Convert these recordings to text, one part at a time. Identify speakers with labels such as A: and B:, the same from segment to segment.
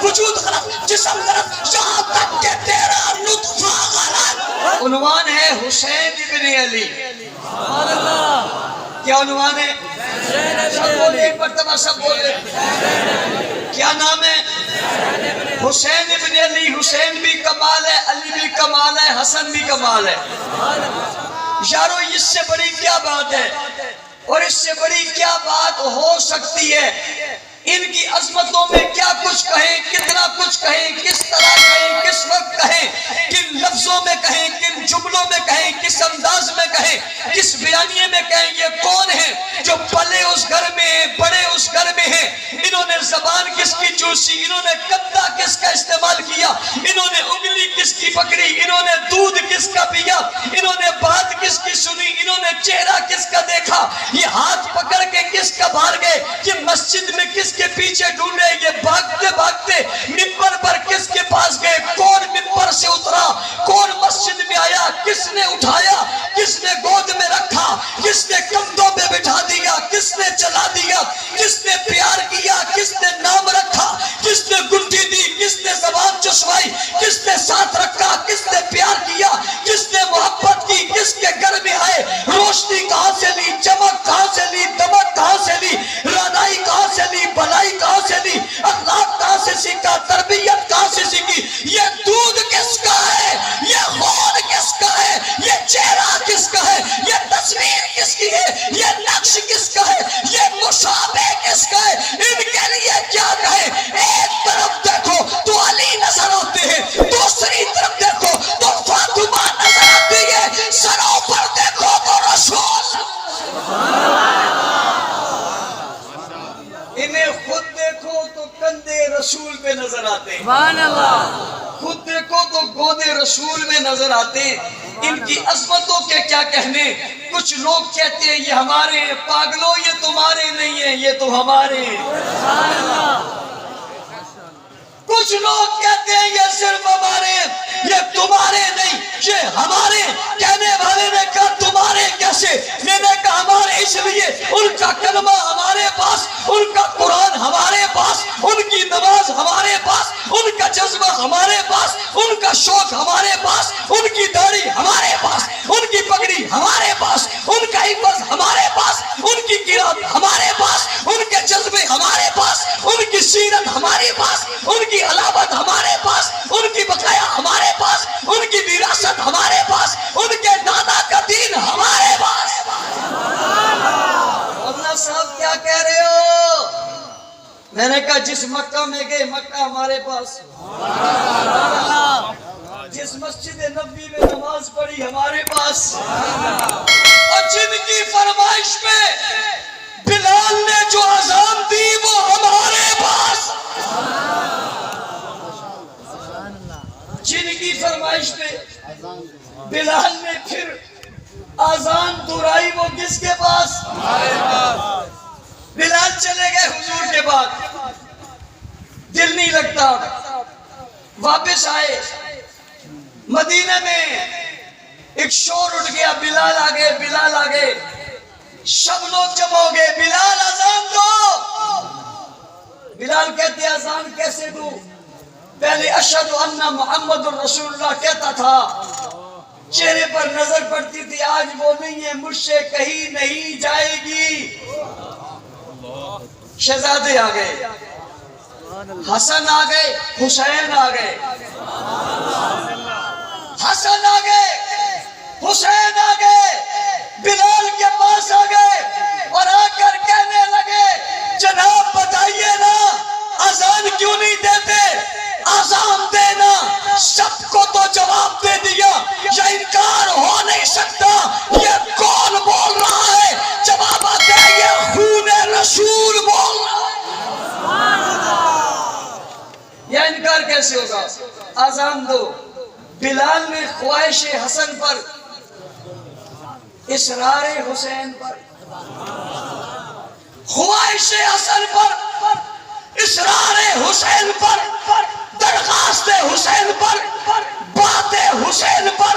A: وجود غلط، جسم غلط، یہاں تک کہ تیرا نطفہ غلط۔ عنوان ہے حسین ابن علی۔ کیا عنوان ہے؟ سب بولے ایک مرتبہ، سب بولے۔ کیا نام ہے؟ حسین ابن علی۔ حسین بھی کمال ہے، علی بھی کمال ہے، حسن بھی کمال ہے۔ یارو اس سے بڑی کیا بات ہے، اور اس سے بڑی کیا بات ہو سکتی ہے؟ ان کی عظمتوں میں کیا کچھ کہیں، کتنا کچھ کہیں، کس طرح کہیں، کس وقت کہیں، کن لفظوں میں کہیں، کن جملوں میں کہیں، کس انداز میں کہیں، کس بیانیے میں کہیں۔ یہ کون ہیں جو پلے اس گھر میں ہیں، بڑے اس گھر میں ہیں؟ انہوں نے زبان کس کی چوسی، انہوں نے کندھا کس کا استعمال کیا، انہوں نے انگلی کس کی پکڑی، انہوں نے دودھ کس کا پیا، انہوں نے بات کس کی سنی، انہوں نے چہرہ کس کا دیکھا، یہ ہاتھ پکڑ کے کس کا باہر گئے، یہ مسجد میں کس کے پیچھے ڈھونڈے، یہ بھاگتے بھاگتے منبر پر کس کے پاس گئے، کون منبر سے اترا، کون مسجد میں آیا، کس نے اٹھایا، کس نے گود میں رکھا، کس نے کندھوں پہ بٹھا دیا، کس نے چلا دیا، کس نے پیار کیا، کس نے نام رکھا، کس نے گنٹی دی، کس نے زبان چسوائی، کس نے ساتھ رکھا، کس نے پیار کیا، کس نے محبت کی، کس کے گھر میں آئے، روشنی کہاں سے لی، چمک کہاں سے لی، دمک کہاں سے لی، رانائی کہاں سے لی، بھلائی کہاں سے لی، اخلاق کہاں سے سیکھا، تربیت کہاں سے سیکھی، یہ دودھ کس کا ہے، یہ خون کس کا ہے، یہ چہرہ کس کا ہے، یہ تصویر کس کی ہے، یہ نقش کس کا ہے، یہ مشابہ کس کا ہے، ان کے لیے کیا کہے؟ ایک طرف دیکھو تو علی نظر آتے ہیں، دوسری طرف دیکھو تو فاطمہ نظر آتی ہے، سروں پر دیکھو تو رسول۔ انہیں خود دیکھو تو کندھے رسول پہ نظر آتے ہیں، خود دیکھو تو گودے رسول میں نظر آتے ہیں۔ ان کی عظمتوں کے کیا کہنے؟ کچھ لوگ کہتے ہیں یہ ہمارے ہیں، پاگلوں یہ تمہارے نہیں ہیں، یہ تو ہمارے ہیں۔ کچھ لوگ کہتے ہیں یہ صرف ہمارے ہیں، یہ تمہارے نہیں، یہ ہمارے۔ کہنے والے نے کہا تمہارے کیسے؟ میں نے کہا ہمارے اس لیے، ان کا کلمہ ہمارے پاس، ان کا قرآن ہمارے پاس، ان کی نماز ہمارے پاس، ان کا جذبہ ہمارے پاس، ان کا شوق ہمارے پاس، ان کی داڑھی ہمارے پاس، ان کی پگڑی ہمارے پاس، ان کا حفظ ہمارے پاس، ان کی قرات ہمارے پاس، ان کے جذبے ہمارے پاس، ان کی سیرت ہمارے پاس، ان کی علامت ہمارے پاس، ان کی بقایا ہمارے پاس، ان کی وراثت ہمارے پاس، ان کے نانا کا دین ہمارے پاس۔ مولانا صاحب کیا کہہ رہے ہو؟ میں نے کہا جس مکہ میں گئے مکہ ہمارے پاس، جس مسجد نبوی میں نماز پڑھی ہمارے پاس، اور جن کی فرمائش پہ بلال نے جو اذان دی وہ ہمارے پاس، جن کی فرمائش پہ بلال نے پھر اذان دہرائی وہ کس کے پاس؟ بلال چلے گئے حضور کے بعد، دل نہیں لگتا، واپس آئے مدینہ میں، ایک شور اٹھ گیا، بلال آ گئے، بلال آ گئے، سب لوگ جمع ہو گئے، بلال اذان دو۔ بلال کہتے اذان کیسے دوں؟ پہلے اشہد ان محمد الرسول اللہ کہتا تھا، چہرے پر نظر پڑتی تھی، آج وہ نہیں ہے، مجھ سے کہیں نہیں جائے گی۔ شہزادے آ گئے، حسن آ گئے، حسین آ گئے، حسن آ گئے، حسین آ گئے، بلال کے پاس آ گئے اور آ کر کہنے لگے جناب بتائیے نا اذان کیوں نہیں دیتے؟ اذان دینا، سب کو تو جواب دے دیا، یا انکار ہو نہیں سکتا، یہ کون بول رہا ہے؟ جواب آتا ہے یہ خون رسول بول رہا ہے۔ یہ انکار کیسے ہوگا؟ اذان دو۔ بلال نے خواہش حسن پر، اصرار حسین پر، خواہش حسن پر، اصرار حسین پر، درخواست حسین پر، بات حسین پر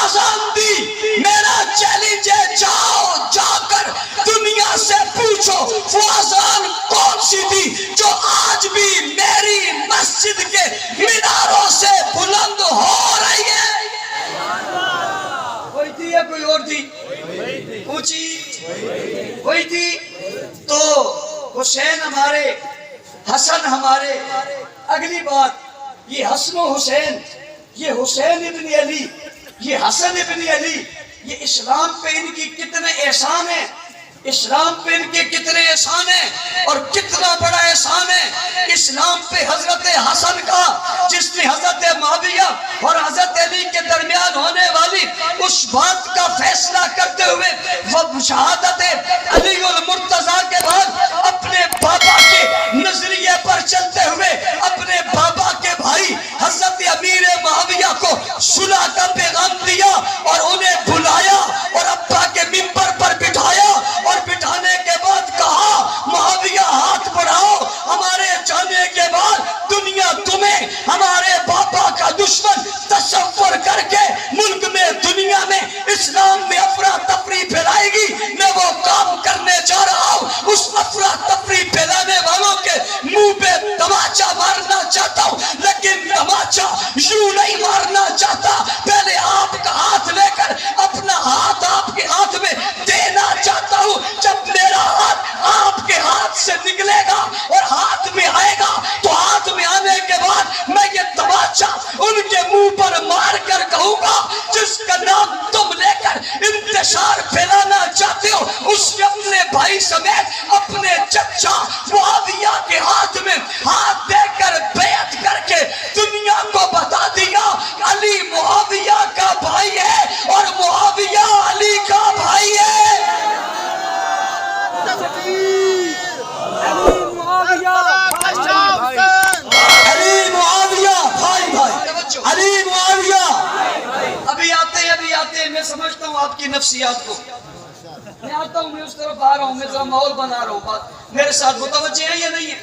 A: اذان دی۔ میرا چیلنج ہے، جاؤ جا کر دنیا سے پوچھو وہ اذان کون سی تھی جو آج بھی میری مسجد وہی تھی. تو حسین ہمارے، حسن ہمارے. اگلی بات، یہ حسن و حسین، یہ حسین ابن علی، یہ حسن ابن علی، یہ اسلام پہ ان کی کتنے احسان ہیں، اسلام پہ ان کے کتنے احسان ہیں، اور کتنا بڑا احسان ہے اسلام پہ حضرت حسن کا، جس نے حضرت معاویہ اور حضرت علی کے درمیان ہونے والی اس بات کا فیصلہ کرتے ہوئے وہ شہادت علی المرتضیٰ کے بعد اپنے بابا کے نظریے پر چلتے ہوئے اپنے بابا کے بھائی حضرت امیر معاویہ کو صلح کا پیغام دیا اور انہیں بلایا اور ابا کے منبر پر بٹھایا، اور بٹھانے کے بعد کہا معاویہ ہاتھ بڑھاؤ، ہمارے جانے کے بعد دنیا تمہیں ہمارے بابا کا دشمن تصور کر کے ملک میں، دنیا میں، اسلام میں افراتفری پھیلائے گی. میں وہ کام کرنے جا رہا ہوں. اس افراتفری پھیلانے والوں کے منہ پہ تماچا مارنا چاہتا ہوں، لیکن تماچا یوں نہیں مارنا چاہتا. پہلے آپ کا ہاتھ لے کر اپنا ہاتھ آپ کے ہاتھ میں دینا چاہتا ہوں. جب میرا ہاتھ آپ کے ہاتھ سے نکلے گا اور ہاتھ میں آئے گا تو ہاتھ میں آنے کے بعد میں یہ تماچا ان کے منہ پر مار کر کہوں گا، جس کا نام تم لے کر انتشار پھیلانا چاہتے ہو، اس نے اپنے بھائی سمیت اپنے چچا معاویہ کے ہاتھ میں ہاتھ دے کر بیعت کر کے دنیا کو بتا دیا علی معاویہ کا بھائی ہے اور معاویہ علی کا بھائی ہے. علی معاویہ بھائی بھائی، علی معاویہ. ابھی آتے ہیں میں سمجھتا ہوں آپ کی نفسیات کو. میں آتا ہوں، میں اس طرف آ رہا ہوں، میں ذرا ماحول بنا رہا ہوں. بات میرے ساتھ متوجہ ہے یا نہیں ہے؟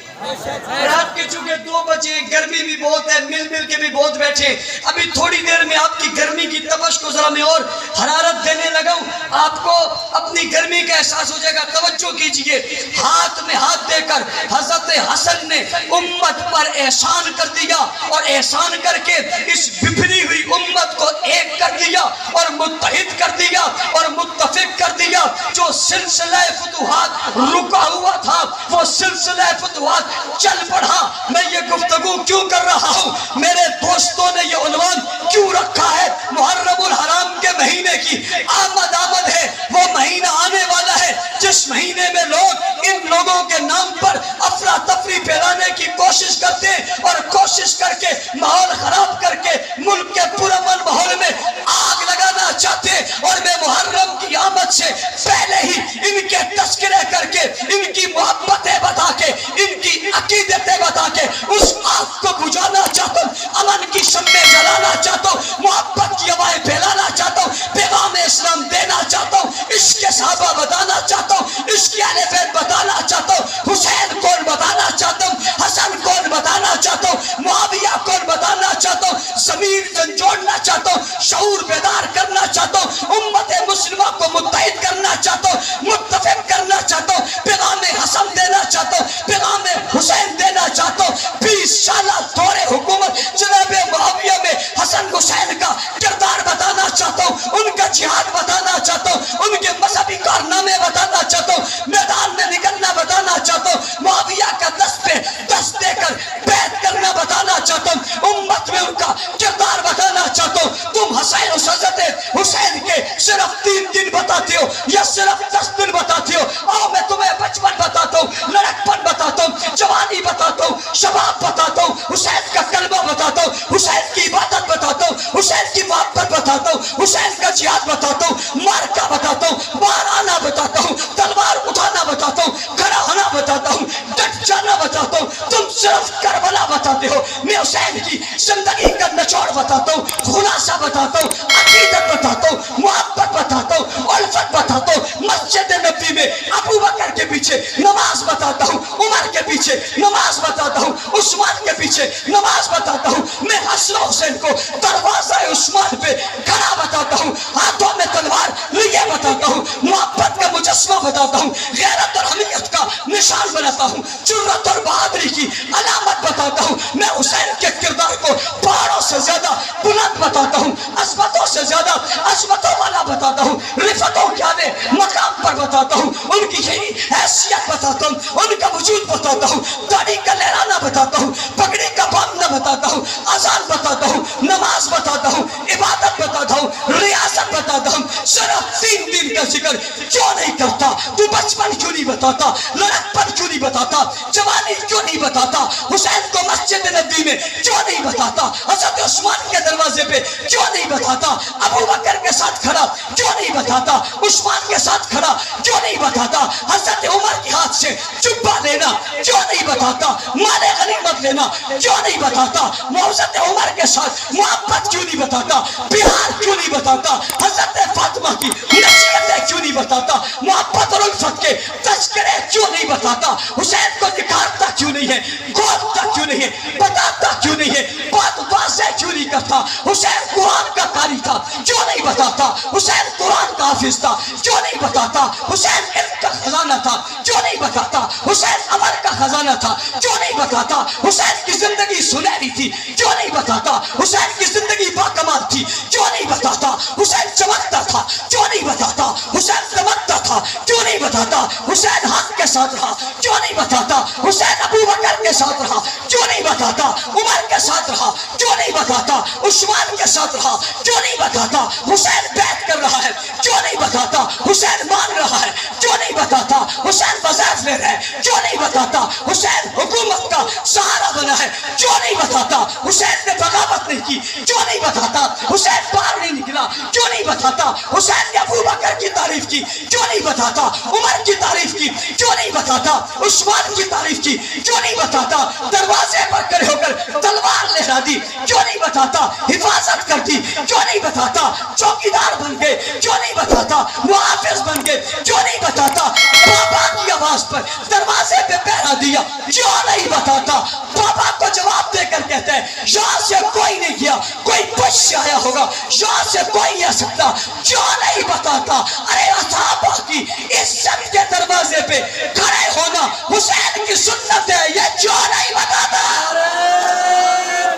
A: رات کے چونکہ 2 بجے، گرمی بھی بہت ہے، مل کے بھی بہت بیٹھے. ابھی تھوڑی دیر میں آپ کی گرمی کی تپش کو ذرا میں اور حرارت دینے لگا ہوں، آپ کو اپنی گرمی کا احساس ہو جائے گا. توجہ کیجئے. ہاتھ میں ہاتھ دے کر حضرت حسن نے امت پر احسان کر دیا، اور احسان کر کے اس بکھری ہوئی امت کو ایک کر دیا اور متحد کر دیا اور متفق کر دیا. جو سلسلہ فتوحات رکا ہوا تھا وہ سلسلہ فتوحات چل پڑا. میں یہ گفتگو کیوں کر رہا ہوں؟ میرے دوستوں نے یہ عنوان کیوں رکھا ہے؟ محرم الحرام کے مہینے کی آمد ہے. وہ مہینہ آنے والا ہے جس مہینے میں لوگ ان لوگوں کے نام پر افراتفری پھیلانے کی کوشش کرتے ہیں اور کوشش کر کے ماحول خراب کر کے ملک کے پرامن ماحول میں آگ لگانا چاہتے ہیں. اور میں محرم کی آمد سے پہلے ہی ان کے تذکرے کر کے، ان کی محبتیں بتا کے، ان کی عقیدتیں بتا کے اس آگ کو بجھانا چاہتا ہوں، امن کی شمعیں جلانا چاہتا ہوں، محبت کی ہوائیں پھیلانا چاہتا ہوں، پیغام اسلام دینا چاہتا ہوں، عشق صحابہ بتانا چاہتا ہوں، عشق اہل بیت بتانا چاہتا ہوں، حسین کون بتانا چاہتا ہوں، حسن کون بتانا چاہتا ہوں، معاویہ کون بتانا چاہتا ہوں، ضمیر جھنجھوڑنا چاہتا ہوں، شعور بیدار کرنا چاہتا ہوں، امت مسلمہ کو متحد کرنا چاہتا ہوں، متفق کرنا چاہتا ہوں، پیغام حسن دینا چاہتا ہوں، پیغام حسین دینا چاہتا ہوں. 20 سالہ دور حکومت جناب معاویہ میں حسن حسین کا کردار بتانا چاہتا ہوں، ان کا جہاد بتانا چاہتا ہوں، ان کے مذہبی کارنامے بتانا چاہتا ہوں، میدان میں نکلنا بتانا چاہتا ہوں، معاویہ کا دست پہ دست دے کر بیعت کرنا بتانا چاہتا ہوں، امت میں ان کا کردار بتانا چاہتا ہوں. تم حسین و حضرت حسین کے صرف 3 دن بتاتے ہو یا صرف 10 دن بتاتے ہو؟ آؤ میں تمہیں بچپن بتاتا ہوں، لڑکپن بتاتا ہوں، جوانی بتاتا ہوں، شباب بتاتا ہوں، حسین کا کلمہ بتاتا ہوں، حسین کی عبادت بتاتا ہوں، حسین کی محبت بتاتا ہوں، حسین کا جہاد بتاتا ہوں، مارکا بتاتا ہوں، وار آنا بتاتا ہوں، تلوار اٹھانا بتاتا ہوں، کھڑا ہونا بتاتا ہوں، ڈٹ جانا بتاتا ہوں. تم صرف کربلا بتاتے ہو. میں حسین کی زندگی کا نچوڑ بتاتا ہوں، خلاصہ بتاتا ہوں، عقیدت بتاتا ہوں، محبت بتاتا ہوں، الفت بتاتا ہوں. مسجد نبی میں ابو بکر کے پیچھے نماز بتاتا ہوں، عمر کے پیچھے نماز بتاتا ہوں، عثمان کے پیچھے نماز بتاتا ہوں. میں حسن حسین کو دروازہ عثمان پہ کھڑا بتاتا ہوں، ہاتھوں میں تلوار لیے بتاتا ہوں، محبت کا مجسمہ بتاتا ہوں، غیرت اور حمیت کا نشان بناتا ہوں، جرأت اور بہادری کی علامت بتاتا ہوں. میں حسین کے کردار کو پہاڑوں سے زیادہ بلند بتاتا ہوں، عظمتوں سے زیادہ عظمتوں والا بتاتا ہوں، رفتوں کے آنے مقام پر بتاتا ہوں، ان کی یہی حیثیت بتاتا ہوں، ان کا وجود بتاتا ہوں، داڑھی کا لہرانا بتاتا ہوں، پگڑی کا باندھنا بتاتا ہوں، اذان بتاتا ہوں، نماز بتاتا ہوں، عبادت بتاتا ہوں، ریاست بتاتا ہوں۔ صرف 3 دن کا ذکر کیوں نہیں کرتا؟ تو بچپن کیوں نہیں بتاتا؟ لڑکپن کیوں نہیں بتاتا؟ جوانی کیوں نہیں بتاتا؟ حسین کو مسجد نبی میں کیوں نہیں بتاتا؟ حضرت عثمان کے دروازے پہ کیوں نہیں بتاتا؟ ابو بکر کے ساتھ کھڑا کیوں نہیں بتاتا؟ عثمان کے ساتھ کھڑا کیوں نہیں بتاتا؟ حضرت عمر کے ہاتھ سے جبہ لینا کیوں نہیں بتاتا؟ مال غنیمت لینا کیوں نہیں بتاتا؟ حضرت عمر کے ساتھ محبت کیوں نہیں بتاتا؟ پیار کیوں نہیں بتاتا؟ حضرت فاطمہ کی نصیحتیں کیوں نہیں بتاتا؟ محبت اور الفت کے تذکرے کیوں نہیں بتاتا؟ حسین کو نکھارتا کیوں نہیں ہے؟ کھولتا کیوں نہیں ہے؟ بتاتا کیوں نہیں ہے؟ بات واضح کیوں نہیں کرتا؟ حسین قرآن کا قاری تھا کیوں نہیں بتاتا؟ حسین قرآن کا حافظ تھا کیوں نہیں بتاتا؟ حسین علم کا خزانہ تھا کیوں نہیں بتاتا؟ حسین عمل کا خزانہ تھا کیوں نہیں بتاتا؟ حسین کی زندگی سنہری تھی کیوں نہیں بتاتا؟ حسین کی زندگی باکمال تھی کیوں نہیں بتاتا؟ حسین چمکتا تھا کیوں نہیں بتاتا؟ حسین چمکتا تھا کیوں نہیں بتاتا؟ حسین حق کے ساتھ رہا کیوں نہیں بتاتا؟ حسین ابو بکر کے ساتھ رہا کیوں نہیں بتاتا؟ عمر کے ساتھ رہا کیوں نہیں بتاتا؟ عثمان کے ساتھ رہا کیوں نہیں بتاتا؟ حسین بیعت کر رہا ہے کیوں نہیں بتاتا؟ حسین مان رہا ہے کیوں نہیں بتاتا؟ حسین وظائف لے رہا ہے کیوں نہیں بتاتا؟ حسین حکومت کا سہارا بنا ہے کیوں نہیں بتاتا؟ حسین نے بغاوت نہیں کی کیوں نہیں بتاتا؟ حسین باہر نہیں نکلا کیوں نہیں بتاتا؟ حسین نے ابو بکر کی تعریف کی کیوں نہیں بتاتا؟ عمر کی تعریف کی کیوں نہیں بتاتا؟ عثمان کی تعریف کی کیوں نہیں بتاتا؟ دروازے پر کھڑے ہو کر تلوار لہرا دی کیوں نہیں بتاتا؟ حفاظت کرتی کیوں نہیں بتاتا؟ چوکیدار بن گئے کیوں نہیں بتاتا؟ محافظ بن گئے کیوں نہیں بتاتا؟ بابا کی آواز پر دروازے پہ پہرا دیا کیوں نہیں بتاتا؟ بابا کو جواب دے کر کہتے ہیں یہاں سے کوئی نہیں گیا، کوئی پوچھ سے آیا ہوگا، یہاں سے کوئی نہیں آ سکتا، کیوں نہیں بتاتا؟ ارے صحابہ کی عزت کے دروازے پہ کھڑے ہونا حسین کی سنت ہے، یہ کیوں نہیں بتاتا؟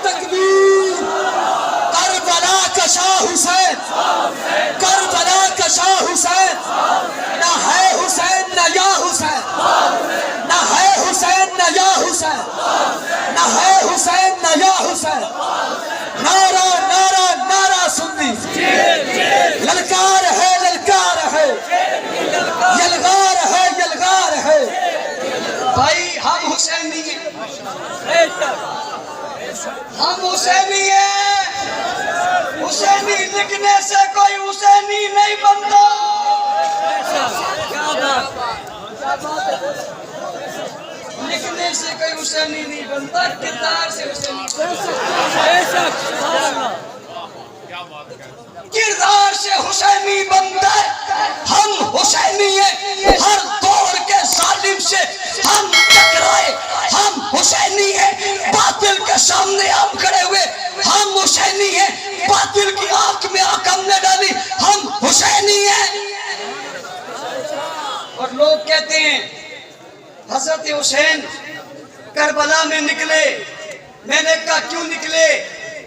B: تکبیر! کربلا کا شاہ حسین، کربلا کا شاہ حسین، نہ ہے حسین نہ یا حسین، نہ ہے حسین نہ یا حسین، نہ ہے حسین نہ یا حسین۔ نعرہ نعرہ نعرہ سنی، للکار ہے للکار ہے، یلغار ہے یلغار ہے۔
A: بھائی ہم حسینی ہیں، ہم حسینی ہیں، حسینی لکھنے سے کوئی حسینی نہیں بنتا۔ لکھنے سے کوئی حسینی نہیں بنتا، کردار سے حسینی بنتا، کردار سے حسینی بنتا ہے۔ ہم حسینی ہیں، ہر دور کے ظالم سے ہم ٹکرائے، ہم حسینی ہیں، باطل کے سامنے ہم کھڑے ہوئے، ہم حسینی ہیں، باطل کی آنکھ میں آنکھ ہم نے ڈالی، ہم حسینی ہیں۔ اور لوگ کہتے ہیں حضرت حسین کربلا میں نکلے، میں نے کہا کیوں نکلے؟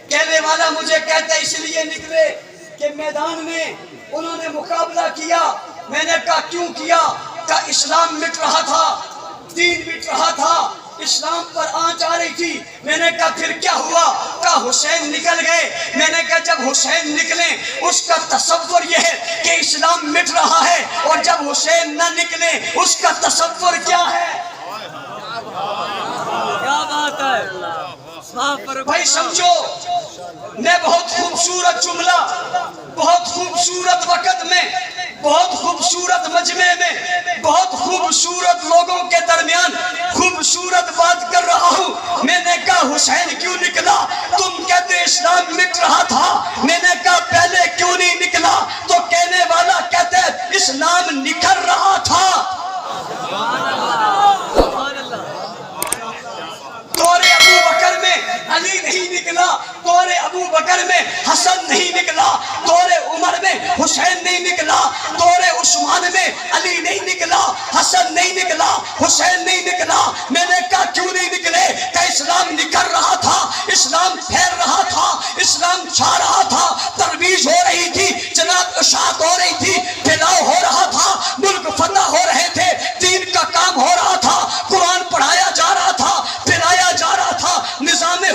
A: کہنے والا مجھے کہتا ہے اس لیے نکلے کہ میدان میں انہوں نے مقابلہ کیا۔ میں نے کہا کیوں کیا؟ کہا اسلام مٹ رہا تھا، دین مٹ رہا تھا، اسلام پر آنچ آ رہی تھی۔ میں نے کہا پھر کیا ہوا؟ کہا حسین نکل گئے۔ میں نے کہا جب حسین نکلے اس کا تصور یہ ہے کہ اسلام مٹ رہا ہے، اور جب حسین نہ نکلے اس کا تصور کیا ہے؟
B: کیا بات ہے
A: بھائی سمجھو، میں بہت خوبصورت جملہ، بہت خوبصورت وقت میں، بہت خوبصورت مجمع میں، بہت خوبصورت لوگوں کے درمیان خوبصورت بات کر رہا ہوں۔ میں نے کہا حسین کیوں نکلا؟ تم کہتے اسلام مٹ رہا تھا۔ میں نے کہا پہلے کیوں نہیں نکلا؟ تو کہنے والا کہتے اسلام نکھر رہا تھا۔ دور ابو بکر میں علی نہیں نکلا، دور ابو بکر میں حسن نہیں نکلا، دور عمر میں حسین نہیں نکلا، دور عثمان میں علی نہیں نکلا، حسن نہیں نکلا، حسین نہیں نکلا۔ میں نے کہا کیوں نہیں نکلے؟ کہ اسلام نکل رہا تھا، اسلام پھیل رہا تھا، اسلام چھا رہا تھا، ترویج ہو رہی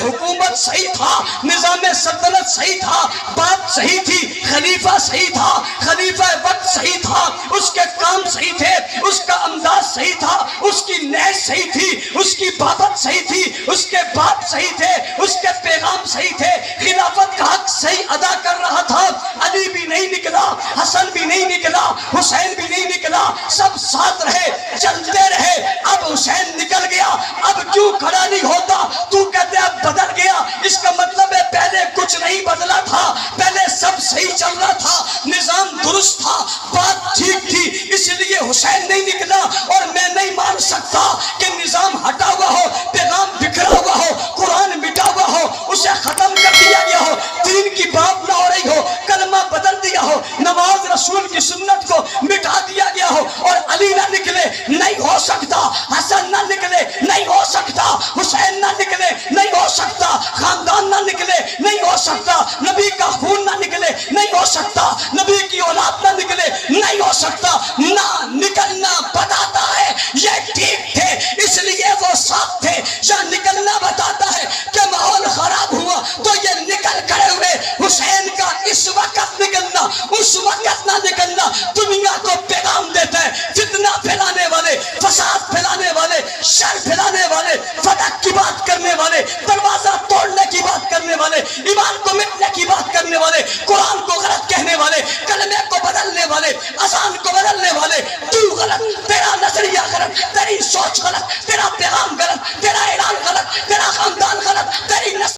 A: حکومت صحیح تھا، نظام سلطنت صحیح تھا، بات صحیح تھی، خلیفہ صحیح تھا، خلیفہ وقت صحیح تھا، اس کے کام صحیح تھے، اس کا انداز صحیح تھا، اس کی نیت صحیح تھی، اس کی بابت صحیح تھی، اس کے باپ صحیح تھے، اس کے پیغام صحیح تھے، خلافت کا حق صحیح ادا کر رہا تھا. علی بھی نہیں نکلا، حسن بھی نہیں نکلا، حسین بھی نہیں نکلا، سب ساتھ رہے، چلتے رہے. اب حسین نکل گیا، اب کیوں کھڑا نہیں ہوتا؟ تو کہتے اب بدل گیا، اس کا مطلب ہے پہلے کچھ نہیں بدلا تھا، پہلے سب صحیح چل رہا تھا، نظام درست تھا، بات ٹھیک تھی، اس لیے حسین نہیں نکلا. اور میں نہیں مان سکتا کہ نظام ہٹا ہوا ہو، پیغام بکھرا ہوا ہو، قرآن مٹا ہوا ہو، اسے ختم کر دیا گیا ہو، دین کی بات نہ ہو رہی ہو، کلمہ بدل دیا ہو، نماز رسول کی سنت کو مٹا دیا گیا ہو، اور علی نہ نکلے. نہیں ہو سکتا. حسن نہ نکلے، نہیں ہو سکتا. حسین نہ نکلے، نہیں ہو سکتا. خاندان نہ نکلے، نہیں ہو سکتا. نبی کا خون نہ نکلے، نہیں ہو سکتا. نبی کی اولاد نہ نکلے، نہیں ہو سکتا. نہ نکلنا بتاتا ہے یہ ٹھیک تھے، اس لیے وہ ساتھ تھے. یا نکلنا بتاتا ہے کہ ماحول خراب ہوا تو یہ نکل کھڑے ہوئے. حسین کا اس وقت نکلنا، اس وقت نہ نکلنا دنیا کو پیغام دیتا ہے. فتنہ پھیلانے والے، فساد پھیلانے والے، شر پھیلانے والے، فتح کی بات کرنے والے، دروازہ توڑنے کی بات کرنے والے، ایمان کو مٹنے کی بات کرنے والے، قرآن کو غلط کہنے والے، کلمے کو بدلنے والے، اذان کو بدلنے والے. تو غلط، تیرا نظریہ غلط، تیری سوچ غلط، تیرا پیغام غلط، تیرا